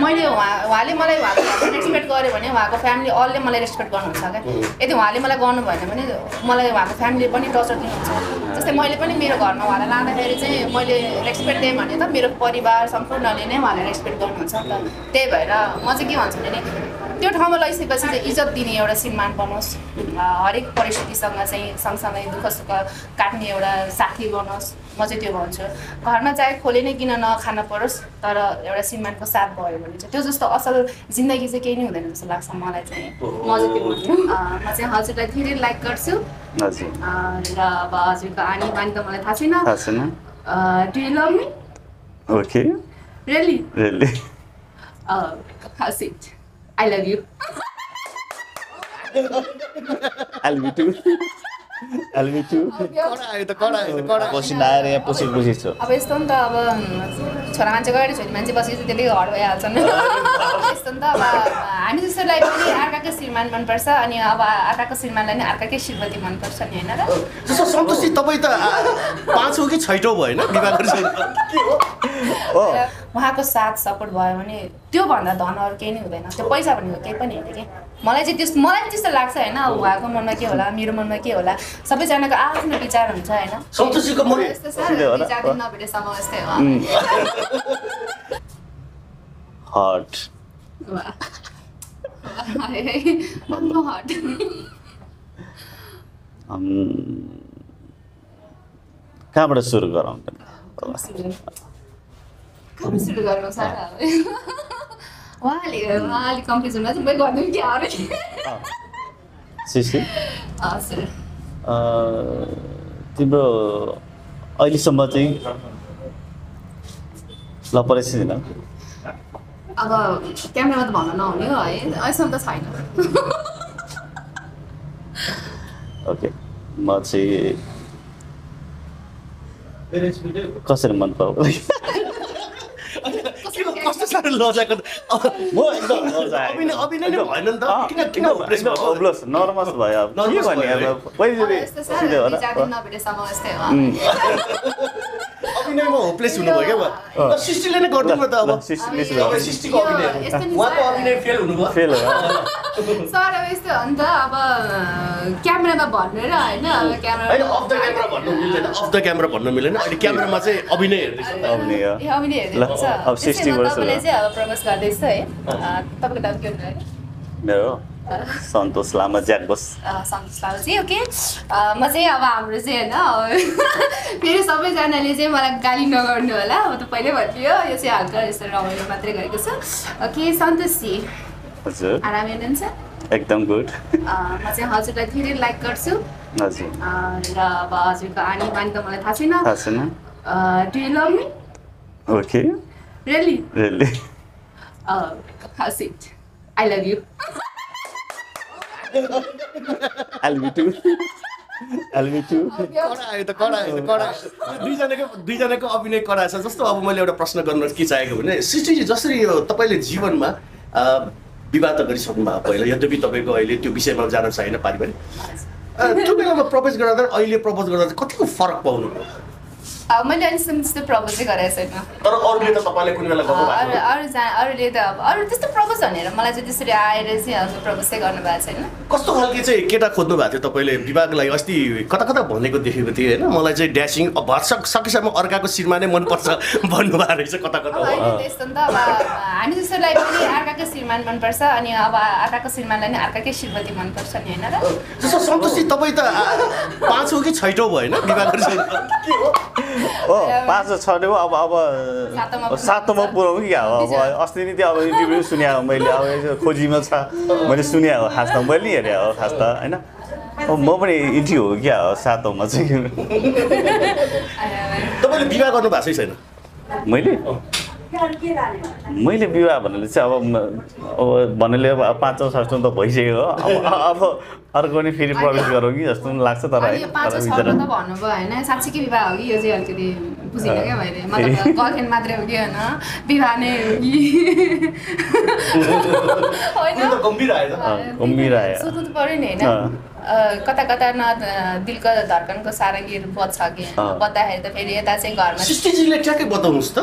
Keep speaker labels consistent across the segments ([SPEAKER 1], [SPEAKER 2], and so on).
[SPEAKER 1] मैले उहाँले मलाई उहाँको रेस्पेक्ट गर्यो भने उहाँको फ्यामिली अलले मलाई रेस्पेक्ट गर्नुहुन्छ क्या यदि उहाँले मलाई गर्नु भएन भने मलाई उहाँको फ्यामिलीले पनि टर्चर दिनुहुन्छ जस्तै मैले पनि मेरो घरमा उहाँलाई लाँदाखेरि चाहिँ मैले रेस्पेक्ट दिएँ भने त मेरो परिवार सम्पूर्णले नै उहाँलाई रेस्पेक्ट गर्नुहुन्छ नि त त्यही भएर म चाहिँ के भन्छु भने त्यो ठाउँमा लैसकेपछि चाहिँ इज्जत दिने एउटा श्रीमान बनोस् हरेक परिस्थितिसँग चाहिँ सँगसँगै दुःख सुख काट्ने एउटा साथी बनोस् म चाहिँ त्यो भन्छु घरमा चाहे खोले नै किन नखान परोस् तर एउटा श्रीमानको साथ भयो भने चाहिँ त्यो जस्तो असल जिन्दगी चाहिँ केही नै हुँदैन जस्तो लाग्छ मलाई चाहिँ म चाहिँ त्यो भन्छु म चाहिँ हजुरलाई धेरै लाइक गर्छु र अब हजुरको आनी बानी त मलाई थाहा छैन do you love me
[SPEAKER 2] okay
[SPEAKER 1] really
[SPEAKER 2] How's
[SPEAKER 1] it? I love you.
[SPEAKER 2] I love you too. I love you too. पसिना आएर यहाँ पुसी छु
[SPEAKER 1] अब यस्तो नि त अब छोरा मान्छे गएर छोरी मान्छे बसेपछि त्यति घर भइहाल्छन् यस्तो नि त अब हामी जस्तोलाई पनि अर्काकै श्रीमान मनपर्छ अनि अब अर्काको श्रीमानलाई नि अर्काकै श्रीमती मनपर्छ नि होइन र
[SPEAKER 3] जस्तो सन्तोषी तपाईँ त 5 हो कि 6 भयो होइन विवाह गरिसक्नु
[SPEAKER 1] उहाँको साथ सपोर्ट भयो भने त्यो भन्दा धन अरू केही नै हुँदैन त्यो पैसा भनेको केही पनि होइन कि मलाई चाहिँ त्यस्तो लाग्छ होइन उहाँको मनमा के होला मेरो मनमा के होला सबैजनाको आफ्नो विचार हुन्छ होइन
[SPEAKER 3] सन्तोषीको मन
[SPEAKER 1] यस्तो छ विचार दिन नभेटेसम्म यस्तै हो
[SPEAKER 2] हट कहाँबाट सुरु गरौँ
[SPEAKER 1] सुरु गर्नु छ उहाँले कम्पिटिसनमा चाहिँ मैले गरिदिउँ कि अरू
[SPEAKER 2] सिसी तिम्रो अहिलेसम्म चाहिँ ल परिस्थिति
[SPEAKER 1] अब क्यामेरामा त भन्न नहुने हो है अहिलेसम्म त छैन
[SPEAKER 2] ओके म चाहिँ कसरी मन पराउँछ
[SPEAKER 3] कस्तो साह्रो लजाको
[SPEAKER 2] म एकदम
[SPEAKER 3] अभिनय नै भएन नि त किन
[SPEAKER 2] ओब्लस नर्भस भयो अब के भन्ने अब पहिलेदेखि सिधै हो
[SPEAKER 3] अभिनयमा होपलेस हुनुभयो क्या ल सृष्टिले नै गरिदिनु त अब सृष्टिको अभिनय उहाँको अभिनय फेल हुनुभयो
[SPEAKER 2] फेल हो
[SPEAKER 1] सर अब यस्तो हो नि त अब क्यामेरामा भन्नु र होइन क्यामेरा
[SPEAKER 3] अफ द क्यामेरा भन्नु मिल्दैन अफ द क्यामेरा भन्नु मिलेन अहिले क्यामेरामा चाहिँ अभिनय हेर्दैछ
[SPEAKER 1] अभिनय हेर्दैछ
[SPEAKER 2] अब 60 वर्ष
[SPEAKER 1] तपाईँले चाहिँ अब प्रपोज गर्दैछ है तपाईँको नाम के हो
[SPEAKER 2] मेरो सन्तोष लामा ज्याकबस
[SPEAKER 1] सन्तोष लामाजी ओके म चाहिँ अब हाम्रो चाहिँ होइन फेरि सबैजनाले चाहिँ मलाई गाली नगर्नु होला म त पहिल्यै भनिदियो यो चाहिँ हल्का यस्तो रमाइलो मात्रै गरेको छु ओके सन्तोषजी
[SPEAKER 2] हजुर
[SPEAKER 1] आराम हुनुहुन्छ
[SPEAKER 2] एकदम गुड
[SPEAKER 1] म चाहिँ हजुरलाई धेरै लाइक गर्छु
[SPEAKER 2] हजुर
[SPEAKER 1] र अब हजुरको आनी बानी त मलाई थाहा छैन do you love me
[SPEAKER 2] okay
[SPEAKER 1] really
[SPEAKER 2] How's
[SPEAKER 1] it? I love you.
[SPEAKER 2] I love you too. I love you too.
[SPEAKER 3] दुईजनाको अभिनय कराएछ जस्तो अब मैले एउटा प्रश्न गर्न के चाहेको भने सृष्टिजी जसरी यो तपाईँले जीवनमा विवाह त गरिसक्नु भएको पहिला यद्यपि तपाईँको अहिले त्यो विषयमा जान छैन पारिवारिक त्यो बेलामा प्रपोज गर्दा अहिले प्रपोज गर्दा कतिको फरक पाउनुभयो
[SPEAKER 1] मैले अहिलेसम्म त्यस्तो प्रपोज चाहिँ गरेको छैन
[SPEAKER 3] तर अरूले त तपाईँले कुनै बेला गर्नुभएको
[SPEAKER 1] अरूले त अब अरू त्यस्तो प्रपोज भनेर मलाई चाहिँ त्यसरी आएर चाहिँ प्रपोज चाहिँ गर्नुभएको छैन
[SPEAKER 3] कस्तो खालके चाहिँ केटा खोज्नु भएको थियो तपाईँले विवाहको लागि अस्ति कता कता भनेको देखेको थिएँ होइन मलाई चाहिँ ड्यासिङ सकेसम्म अर्काको सिरमा नै मनपर्छ भन्नुभएको रहेछ कता कता
[SPEAKER 1] यस्तो नि त अब हामी जस्तोलाई पनि अर्काकै श्रीमान मनपर्छ अनि अब अर्काको श्रीमानलाई नि अर्काकै श्रीमती मनपर्छ नि होइन र
[SPEAKER 3] जस्तो सन्तोषी तपाईँ त 5 हो कि 6 भयो होइन विवाह गरिसक्नु के हो
[SPEAKER 2] 5 6 अब 7मा पुऱ्याउँ कि अब अस्ति नि त्यो अब इन्टरभ्यू सुने मैले अब खोजीमा छ मैले सुने हो खास त मैले नि हेरेँ हो खास त होइन अब म पनि इन्ट्री हो क्या हो 7मा चाहिँ
[SPEAKER 3] तपाईँले विवाह गर्नु भएको छैन
[SPEAKER 2] मैले विवाह भन्नाले चाहिँ अब भन्नाले अब 5औं 6औं त भइसक्यो हो अब अर्को पनि फेरि प्रवेश गरौँ कि जस्तो पनि लाग्छ तर
[SPEAKER 1] होइन 5 6 त भन्नुभयो होइन साँच्चीकै विवाह हो कि यो चाहिँ अलिकति बुझिनँ क्या मैले मतलब गर्लफ्रेन्ड मात्रै हो कि होइन विवाह नै हो कि होइन
[SPEAKER 3] गम्भीर
[SPEAKER 2] आयो
[SPEAKER 1] सोध्नु त पर्यो नि होइन कता कता न दिलको धड्कनको सारङ्गीहरू बज्छ कि बज्दाखेरि त फेरि यता चाहिँ घरमा
[SPEAKER 3] सृष्टिजीले ट्याक्कै बताउनुहोस् त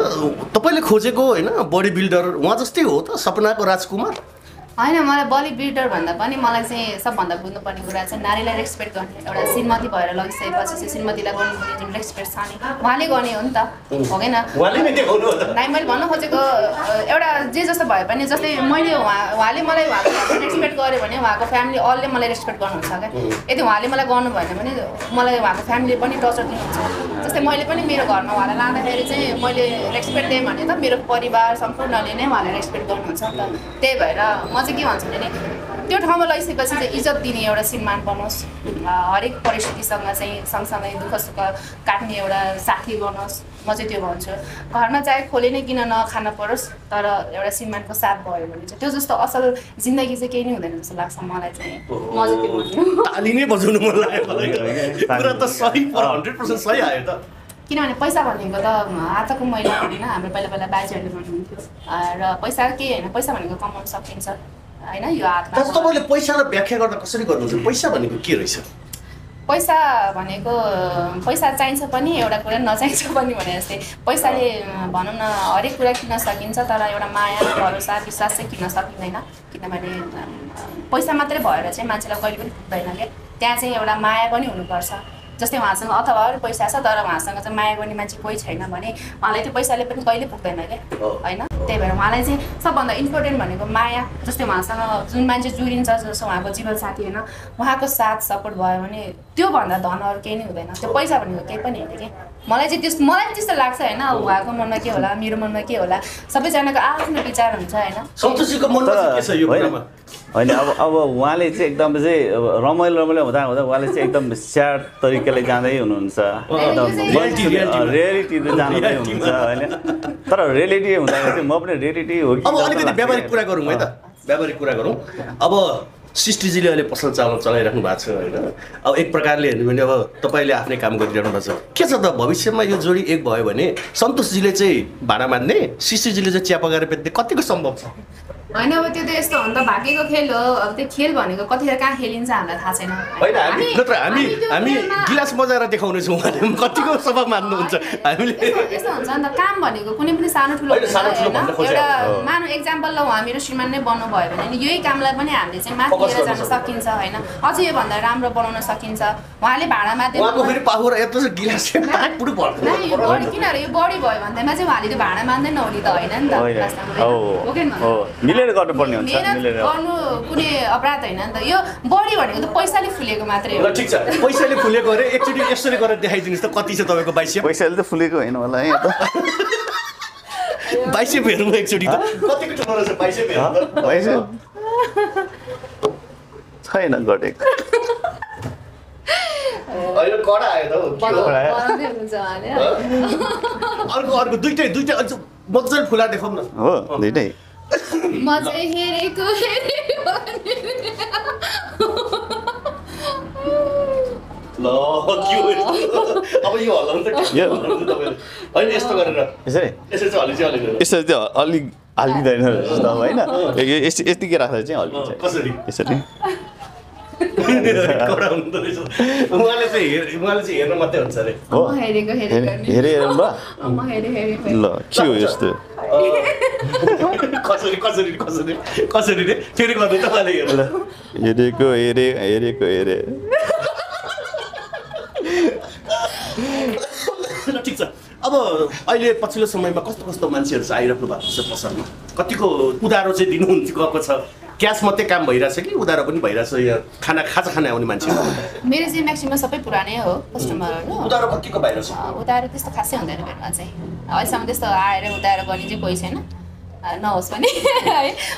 [SPEAKER 3] तपाईँले खोजेको होइन बडी बिल्डर उहाँ जस्तै हो त सपनाको राजकुमार
[SPEAKER 1] होइन मलाई बडी बिल्डर भन्दा पनि मलाई चाहिँ सबभन्दा बुझ्नुपर्ने कुरा चाहिँ नारीलाई रेस्पेक्ट गर्ने एउटा श्रीमती भएर लगिसकेपछि चाहिँ श्रीमतीलाई गर्नुपर्ने जुन रेस्पेक्ट छ नि उहाँले गर्ने हो नि त हो कि नाइ मैले भन्नु खोजेको एउटा जे जस्तो भए पनि जस्तै मैले उहाँले मलाई उहाँको रेस्पेक्ट गर्यो भने उहाँको फ्यामिली अलले मलाई रेस्पेक्ट गर्नुहुन्छ क्या यदि उहाँले मलाई गर्नु भएन भने मलाई उहाँको फ्यामिली पनि टर्चर दिनुहुन्छ जस्तै मैले पनि मेरो घरमा उहाँलाई लाँदाखेरि चाहिँ मैले रेस्पेक्ट दिएँ भने त मेरो परिवार सम्पूर्णले नै उहाँलाई रेस्पेक्ट गर्नुहुन्छ नि त त्यही भएर म चाहिँ के भन्छु भने त्यो ठाउँमा लगिसकेपछि चाहिँ इज्जत दिने एउटा श्रीमान बनोस् हरेक परिस्थितिसँग चाहिँ सँगसँगै दुःख सुख काट्ने एउटा साथी बनोस् म चाहिँ त्यो भन्छु घरमा चाहे खोले नै किन नखान परोस् तर एउटा श्रीमानको साथ भयो भने चाहिँ त्यो जस्तो असल जिन्दगी चाहिँ केही नै हुँदैन जस्तो लाग्छ मलाई चाहिँ म चाहिँ त्यो भन्छु
[SPEAKER 3] ताली नै बजाउनु मन लाग्यो कुरा त सही 100% सही आयो त
[SPEAKER 1] किनभने पैसा भनेको त हातको मैला होइन हाम्रो पहिला बाजेहरूले भन्नुहुन्थ्यो र पैसा के होइन पैसा भनेको कमाउन सकिन्छ होइन यो हातमा
[SPEAKER 3] तपाईँले पैसालाई व्याख्या गर्दा कसरी गर्नुहुन्छ पैसा भनेको के रहेछ
[SPEAKER 1] पैसा भनेको पैसा चाहिन्छ पनि एउटा कुरा नचाहिन्छ पनि भने जस्तै पैसाले भनौँ न हरेक कुरा किन्न सकिन्छ तर एउटा माया भरोसा विश्वास चाहिँ किन्न सकिँदैन किनभने पैसा मात्रै भएर चाहिँ मान्छेलाई कहिले पनि पुग्दैन क्या त्यहाँ चाहिँ एउटा माया पनि हुनुपर्छ जस्तै उहाँसँग अथवा अरू पैसा छ तर उहाँसँग चाहिँ माया गर्ने मान्छे कोही छैन भने उहाँलाई त्यो पैसाले पनि कहिले पुग्दैन क्या होइन त्यही भएर उहाँलाई चाहिँ सबभन्दा इम्पोर्टेन्ट भनेको माया जस्तै उहाँसँग जुन मान्छे जुरिन्छ जस्तो उहाँको जीवनसाथी होइन उहाँको साथ सपोर्ट भयो भने त्योभन्दा धन अरू केही नै हुँदैन त्यो पैसा भनेको केही पनि होइन कि मलाई त्यस्तो लाग्छ होइन उहाँको मनमा के होला मेरो मनमा के होला सबैजनाको आफ्नो विचार हुन्छ होइन
[SPEAKER 2] होइन अब उहाँले चाहिँ एकदम चाहिँ रमाइलो हुँदा उहाँले चाहिँ एकदम स्याड तरिकाले जाँदै हुनुहुन्छ रियालिटी जाँदै हुनुहुन्छ होइन तर रियालिटी हुँदाखेरि चाहिँ म पनि रियालिटी हो
[SPEAKER 3] अब अलिकति व्यावहारिक कुरा गरौँ है त व्यावहारिक कुरा गरौँ अब सृष्टिजीले अहिले पसल चलाइराख्नु भएको छ होइन अब एक प्रकारले हेर्नु भने अब तपाईँले आफ्नै काम गरिरहनु भएको छ के छ त भविष्यमा यो जोडी एक भयो भने सन्तोषजीले चाहिँ भाडा मान्ने सृष्टिजीले चाहिँ चिया पकाएर बेच्ने कतिको सम्भव छ
[SPEAKER 1] होइन अब त्यो त यस्तो हो नि त भाग्यको खेल हो अब त्यो खेल भनेको कतिखेर कहाँ खेलिन्छ हामीलाई थाहा छैन
[SPEAKER 3] होइन हामी गिलास बजाएर देखाउनेछौँ कतिको सबक मान्नुहुन्छ हामीले
[SPEAKER 1] यस्तो हुन्छ नि त काम भनेको कुनै पनि सानो ठुलो एउटा मानव एक्जाम्पल ल उहाँ मेरो श्रीमान नै बन्नु भयो भने यही कामलाई पनि हामीले चाहिँ माथि लिएर जान सकिन्छ होइन अझै योभन्दा राम्रो बनाउन सकिन्छ उहाँले भाडामा किन अरे यो बढी भयो भन्दैमा चाहिँ उहाँले त्यो भाडा मान्दैन नहुने त होइन नि त
[SPEAKER 2] गर्नुपर्ने हुन्छ
[SPEAKER 1] गर्नु कुनै अपराध होइन नि त यो बढी भनेको त पैसाले फुलेको मात्रै हो
[SPEAKER 3] ठिक छ पैसाले फुलेको अरे एकचोटि यसरी गरेर देखाइदिनुहोस् त कति छ तपाईँको बाइसेप
[SPEAKER 2] पैसाले त फुलेको होइन होला है
[SPEAKER 3] बाइसेप हेरौँ एकचोटि त कतिको ठुलो रहेछ बाइसेप
[SPEAKER 2] हेर्नु छैन गरेको
[SPEAKER 3] अहिले कडा आयो त अर्को दुइटै मजाले फुला देखाउँ न
[SPEAKER 2] हो दुइटै
[SPEAKER 1] म चाहिँ हेरेको
[SPEAKER 3] ल अब यो हल्लाउनु त होइन यस्तो गरेर यसरी
[SPEAKER 2] चाहिँ अलिक हल्लिँदैन जस्तो होइन यति के राख्दा चाहिँ हल्लिन्छ
[SPEAKER 3] कसरी
[SPEAKER 2] यसरी
[SPEAKER 3] उहाँले चाहिँ हेर्न मात्रै हुन्छ अरे
[SPEAKER 2] हेरे ल के हो यस्तो
[SPEAKER 3] कसरी रे फेरि गर्दै तपाईँले
[SPEAKER 2] हेरेको हेरे
[SPEAKER 3] ठिक छ अब अहिले पछिल्लो समयमा कस्तो मान्छेहरू चाहिँ आइराख्नु भएको छ पसलमा कतिको उधारो चाहिँ दिनुहुन्छ गएको छ क्यास मात्रै काम भइरहेछ कि उधारो पनि भइरहेछ यहाँ खाजा खाना आउने मान्छे
[SPEAKER 1] मेरो चाहिँ म्याक्सिमम सबै पुरानै हो कस्टमरहरू
[SPEAKER 3] उधारो कतिको भइरहेछ
[SPEAKER 1] उधारो त्यस्तो खासै हुँदैन मेरोमा चाहिँ अहिलेसम्म त्यस्तो आएर उधारो गर्ने चाहिँ कोही छैन नहोस् पनि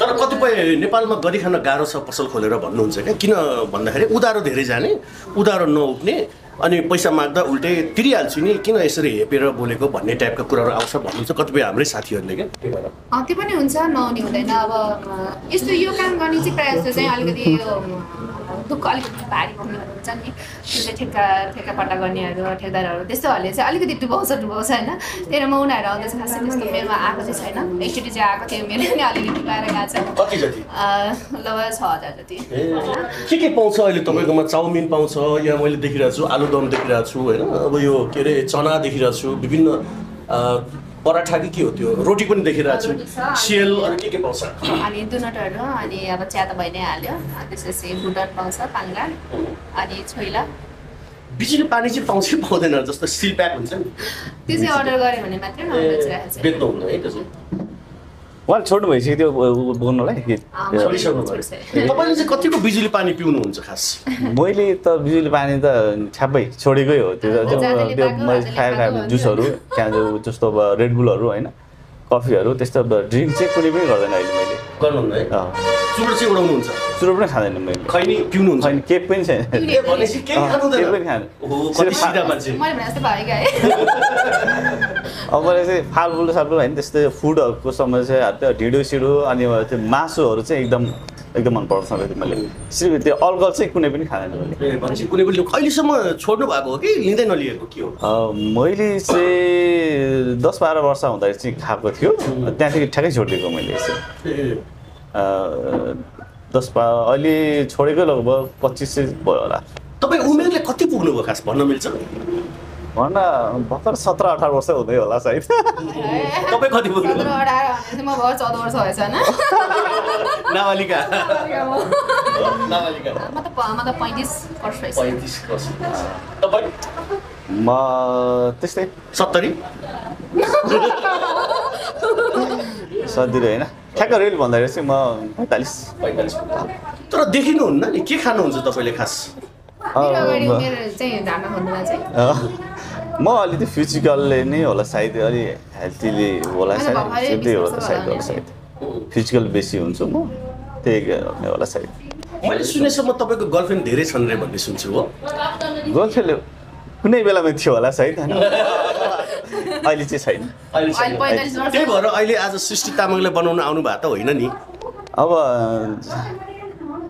[SPEAKER 3] तर कतिपय नेपालमा गरी खान गाह्रो छ पसल खोलेर भन्नुहुन्छ क्या किन भन्दाखेरि उधारो धेरै जाने उधारो नउठ्ने अनि पैसा माग्दा उल्टै तिरिहाल्छु नि किन यसरी हेपेर बोलेको भन्ने टाइपका कुराहरू आउँछ भन्नुहुन्छ कतिपय हाम्रै साथीहरूले क्या
[SPEAKER 1] त्यो पनि हुन्छ नहुने हुँदैन अब यस्तो यो काम गर्ने चाहिँ प्रायः जस्तो चाहिँ अलिकति दुःख अलिकति भारी बोक्नेहरू हुन्छ नि त्यो चाहिँ ठेक्कापट्टा गर्नेहरू ठेकदारहरू त्यस्तोहरूले चाहिँ अलिकति डुबाउँछ होइन त्यही म उनीहरू आउँदैछ खासै त्यस्तो मेरोमा आएको चाहिँ छैन एकचोटि चाहिँ आएको थियो मेरो नि अलिकति डुबाएर गएको छ
[SPEAKER 3] कति जति
[SPEAKER 1] लगभग 6000 जति
[SPEAKER 3] के पाउँछ अहिले तपाईँकोमा चाउमिन पाउँछ या मैले देखिरहेको छु आलुदम देखिरहेको छु होइन अब यो के अरे चना देखिरहेको छु विभिन्न पराठा के हो त्यो रोटी पनि देखिरहेको छु सेल अरू के पाउँछ
[SPEAKER 1] अनि दुनटहरू अनि अब चिया त भइ नै हाल्यो त्यसपछि भुटन पाउँछ पाङ्ला अनि छोइला
[SPEAKER 3] बिजुली पानी चाहिँ पाउँछ कि पाउँदैन जस्तो स्टिल प्याक हुन्छ नि
[SPEAKER 1] त्यो चाहिँ अर्डर गऱ्यो भने मात्रै नबेचिरहेको छ
[SPEAKER 3] बेच्नुहुन्न है त्यो चाहिँ
[SPEAKER 2] उहाँले छोड्नु भइसक्यो त्यो बोल्नुलाई
[SPEAKER 3] तपाईँले चाहिँ कतिको बिजुली पानी पिउनुहुन्छ खास
[SPEAKER 2] मैले त बिजुली पानी त छ्याप्पै छोडेकै हो त्यो मैले खाएको जुसहरू त्यहाँ जस्तो अब रेडबुलहरू होइन कफीहरू त्यस्तो ड्रिङ्क चाहिँ कुनै पनि गर्दैन अहिले मैले
[SPEAKER 3] गर्नुहुन्न है चुरो चाहिँ उडाउनुहुन्छ
[SPEAKER 2] चुरो पनि खाँदैन मैले
[SPEAKER 3] खैनी पिउनुहुन्छ
[SPEAKER 2] खैनी केक पनि छैन
[SPEAKER 3] केही खानुहुँदैन
[SPEAKER 2] केक पनि खानु
[SPEAKER 1] मैले भने जस्तो भयो क्या है
[SPEAKER 2] अब मैले चाहिँ फालफुल होइन त्यस्तै फुडहरूको समस्या त्यो ढिँडो सिडो अनि त्यो मासुहरू चाहिँ एकदम मनपर्छ सबै मैले त्यो अल्कोहल चाहिँ कुनै पनि खाँदैन मैले
[SPEAKER 3] कुनै पनि अहिलेसम्म छोड्नु भएको हो कि लिँदै नलिएको के हो
[SPEAKER 2] मैले चाहिँ 10-12 वर्ष हुँदाखेरि चाहिँ खाएको थियो त्यहाँदेखि ठ्याक्कै छोडिदिएको मैले चाहिँ 10-12 अहिले छोडेकै लगभग 25 भयो होला
[SPEAKER 3] तपाईँ उमेरले कति पुग्नुभयो खास भन्न मिल्छ
[SPEAKER 2] भन्न भर्खर 17-18 वर्ष हुँदै होला सायद
[SPEAKER 3] तपाईँ कति पुग्नुभयो
[SPEAKER 1] 17-18 म भयो 14 वर्ष भएछ होइन
[SPEAKER 3] नाबालिका
[SPEAKER 1] म त 35 वर्ष भएछ
[SPEAKER 3] 35 वर्ष तपाईँ
[SPEAKER 2] म त्यस्तै
[SPEAKER 3] 70
[SPEAKER 2] सजिलो होइन ठ्याक्क रेल भन्दाखेरि चाहिँ म 45
[SPEAKER 3] तर देखिनुहुन्न नि के खानुहुन्छ तपाईँले खास
[SPEAKER 1] चाहिँ
[SPEAKER 2] म अलिकति फिजिकलले नै होला सायद अलि हेल्थीले होला सायद होला सायद फिजिकल बेसी हुन्छु म त्यही होला सायद
[SPEAKER 3] मैले सुनेसम्म तपाईँको गर्लफ्रेन्ड धेरै छन् रे भन्ने सुन्छु हो
[SPEAKER 2] गर्लफ्रेन्डले कुनै बेलामा थियो होला सायद होइन अहिले चाहिँ छैन
[SPEAKER 3] त्यही भएर अहिले आज सृष्टि तामाङले बनाउन आउनु भएको त होइन नि
[SPEAKER 2] अब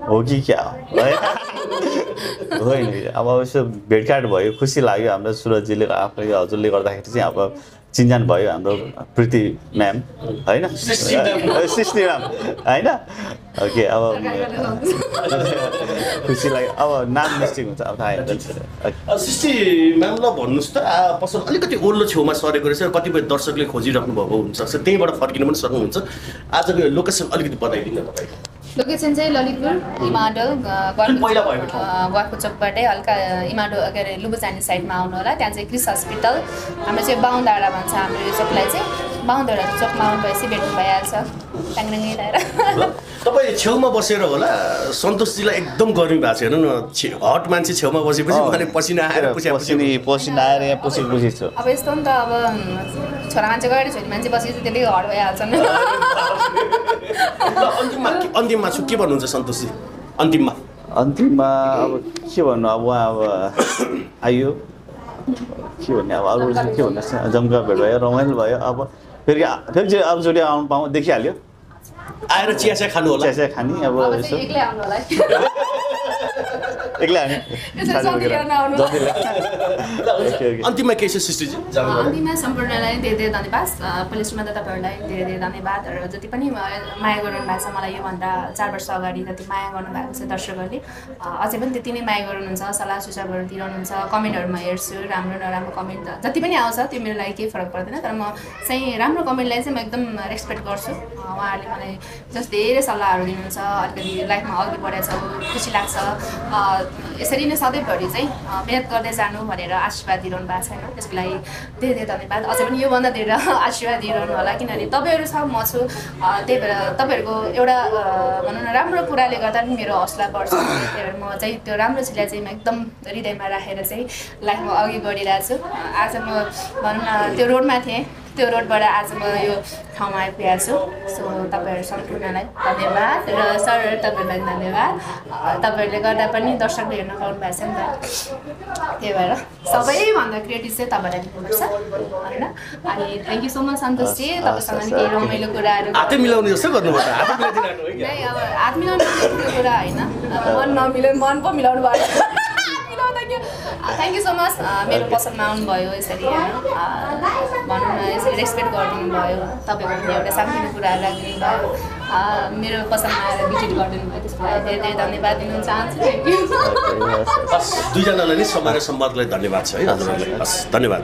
[SPEAKER 2] हो कि क्या होइन अब यसो भेटघाट भयो खुसी लाग्यो हाम्रो सुरजजीले आफै हजुरले गर्दाखेरि चाहिँ अब चिन्जान भयो हाम्रो प्रीति म्याम होइन सृष्टि म्याम होइन ओके अब खुसी लाग्यो अब नाम मिस्टेक हुन्छ अब थाहा हुन्छ
[SPEAKER 3] सृष्टि म्यामलाई भन्नुहोस् त पसल अलिकति ओल्लो छेउमा सरेको रहेछ कतिपय दर्शकले खोजिराख्नु भएको हुन्छ त्यहीँबाट फर्किनु पनि सक्नुहुन्छ आजको लोकेसन अलिकति बताइदिनु तपाईँ
[SPEAKER 1] लोकेसन चाहिँ ललितपुर इमाडो गवाको चोकबाटै हल्का इमाडो के अरे लुबुचानी साइडमा आउनु होला त्यहाँ चाहिँ क्रिस हस्पिटल हाम्रो चाहिँ बाहुनडाँडा भन्छ हाम्रो यो चोकलाई चाहिँ बाहुनडाँडा चोकमा आउनु भएपछि भेट्नु भइहाल्छ ट्याङराङ लगाएर
[SPEAKER 3] तपाईँ छेउमा बसेर होला सन्तोषजीलाई एकदम गर्मी भएको छ हेर्नु न हट मान्छे छेउमा बसेपछि उहाँले पसिना आएर
[SPEAKER 2] पसिना आएर यहाँ पुसी छु
[SPEAKER 1] अब यस्तो नि त अब छोरा मान्छे गएर छोरी मान्छे बसेपछि त्यसले हट भइहाल्छ नि
[SPEAKER 3] अन्तिममा के भन्नुहुन्छ सन्तोषजी अन्तिममा
[SPEAKER 2] अब के भन्नु अब उहाँ अब आइयो के भन्ने अब अरू के भन्नु जम्का भेट भयो रमाइलो भयो अब फेरि चाहिँ अरूचोटि आउनु पाउँ देखिहाल्यो
[SPEAKER 3] आएर चिया खानु होला
[SPEAKER 2] चिया खाने अब यसो
[SPEAKER 1] एक्लै आउनु होला
[SPEAKER 2] एक्लै
[SPEAKER 3] अन्तिममा के छ सृष्टिजी
[SPEAKER 1] अन्तिममा सम्पूर्णलाई धेरै धेरै धन्यवाद पुलिस मतदाताहरूलाई धेरै धेरै धन्यवाद र जति पनि माया गर्नु भएको छ मलाई योभन्दा 4 वर्ष अगाडि जति माया गर्नुभएको छ दर्शकहरूले अझै पनि त्यति नै माया गर्नुहुन्छ सल्लाह सुझावहरू दिइरहनुहुन्छ कमेन्टहरू म हेर्छु राम्रो नराम्रो कमेन्ट जति पनि आउँछ त्यो मेरो लागि केही फरक पर्दैन तर म चाहिँ राम्रो कमेन्टलाई चाहिँ म एकदम रेस्पेक्ट गर्छु उहाँहरूले मलाई जस्तो धेरै सल्लाहहरू दिनुहुन्छ अलिकति लाइफमा अघि बढेको छ खुसी लाग्छ यसरी नै सधैँभरि चाहिँ मेहनत गर्दै जानु भनेर आशीर्वाद दिइरहनु भएको छ होइन त्यसको लागि धेरै धेरै धन्यवाद अझै पनि योभन्दा धेरै आशीर्वाद दिइरहनु होला किनभने तपाईँहरू छ म छु त्यही भएर तपाईँहरूको एउटा भनौँ न राम्रो कुराले गर्दा पनि मेरो हौसला बढ्छ त्यही भएर म चाहिँ त्यो राम्रो चिजलाई चाहिँ म एकदम हृदयमा राखेर चाहिँ लाइफमा अघि बढिरहेको छु आज म भनौँ न त्यो रोडमा थिएँ त्यो रोडबाट आज म यो ठाउँमा आइपुगेको छु सो तपाईँहरू सम्पूर्णलाई धन्यवाद र सर तपाईँलाई धन्यवाद तपाईँहरूले गर्दा पनि दर्शकले हेर्न पाउनु भएको छ नि त त्यही भएर सबैभन्दा क्रेडिट चाहिँ तपाईँलाई दिनुपर्छ होइन अनि थ्याङ्क यू सो मच सन्तोषजी तपाईँसँग केही रमाइलो कुराहरू
[SPEAKER 3] हातै मिलाउने जस्तो गर्नुपर्छ हातै मिलाइदिनु है
[SPEAKER 1] नै अब हात मिलाउनु त्यो कुरा होइन मन नमिले मन पो मिलाउनु भयो थ्याङ्क यू सो मच मेरो पसलमा आउनुभयो यसरी होइन भनौँ न यसरी रेस्पेक्ट गरिदिनु भयो तपाईँको पनि एउटा सानोतिनो कुराहरू राखिदिनु भयो मेरो पसलमा आएर भिजिट गरिदिनु भयो त्यसको लागि धेरै धेरै धन्यवाद दिन चाहन्छु थ्याङ्क यू
[SPEAKER 3] हस् दुईजनालाई नै समय र सम्वादलाई धन्यवाद छ है हजुरहरूलाई हस् धन्यवाद